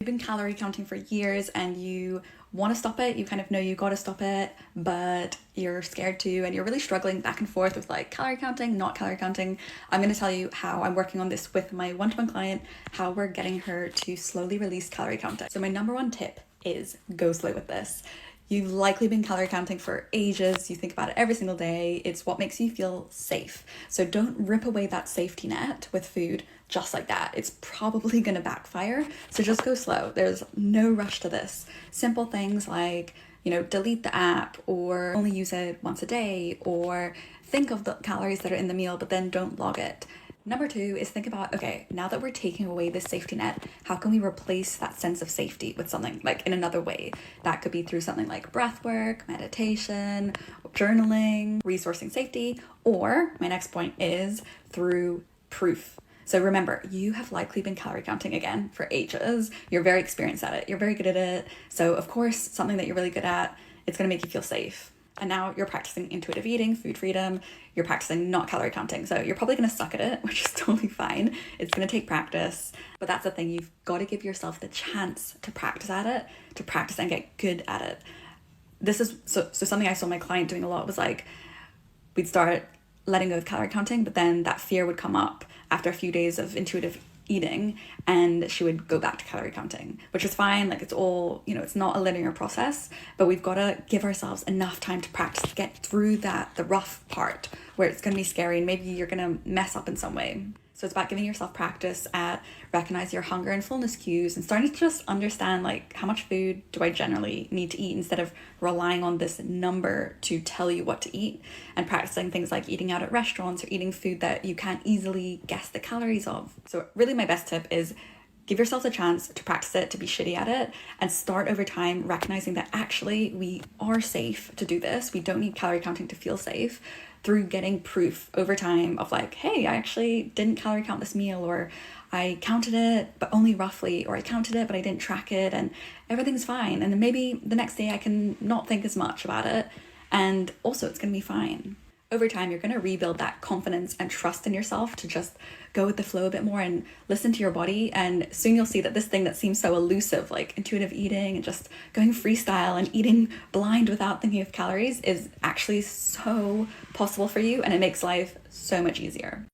You've been calorie counting for years and you want to stop it, you kind of know you got to stop it, but you're scared to, and you're really struggling back and forth with like calorie counting, not calorie counting. I'm going to tell you how I'm working on this with my one-to-one client, how we're getting her to slowly release calorie counting. So my number one tip is go slow with this. You've likely been calorie counting for ages. You think about it every single day. It's what makes you feel safe. So don't rip away that safety net with food just like that. It's probably gonna backfire. So just go slow. There's no rush to this. Simple things like, delete the app or only use it once a day, or think of the calories that are in the meal, but then don't log it. Number two is think about, okay, now that we're taking away this safety net, how can we replace that sense of safety with something like in another way? That could be through something like breath work, meditation, journaling, resourcing safety, or my next point is through proof. So remember, you have likely been calorie counting again for ages. You're very experienced at it. You're very good at it. So of course, something that you're really good at, it's gonna make you feel safe. And now you're practicing intuitive eating, food freedom, you're practicing not calorie counting. So you're probably gonna suck at it, which is totally fine. It's gonna take practice, but that's the thing. You've got to give yourself the chance to practice at it, to practice and get good at it. This is, so something I saw my client doing a lot was like, we'd start letting go of calorie counting, but then that fear would come up after a few days of intuitive eating and she would go back to calorie counting, which is fine. Like it's all, it's not a linear process, but we've got to give ourselves enough time to practice, to get through the rough part where it's going to be scary and maybe you're going to mess up in some way. So it's about giving yourself practice at recognize your hunger and fullness cues and starting to just understand like how much food do I generally need to eat instead of relying on this number to tell you what to eat, and practicing things like eating out at restaurants or eating food that you can't easily guess the calories of. So really my best tip is give yourself a chance to practice it, to be shitty at it, and start over time recognizing that actually we are safe to do this. We don't need calorie counting to feel safe, through getting proof over time of like, hey, I actually didn't calorie count this meal, or I counted it, but only roughly, or I counted it, but I didn't track it, and everything's fine. And then maybe the next day I can not think as much about it, and also it's gonna be fine. Over time, you're gonna rebuild that confidence and trust in yourself to just go with the flow a bit more and listen to your body. And soon you'll see that this thing that seems so elusive, like intuitive eating and just going freestyle and eating blind without thinking of calories, is actually so possible for you, and it makes life so much easier.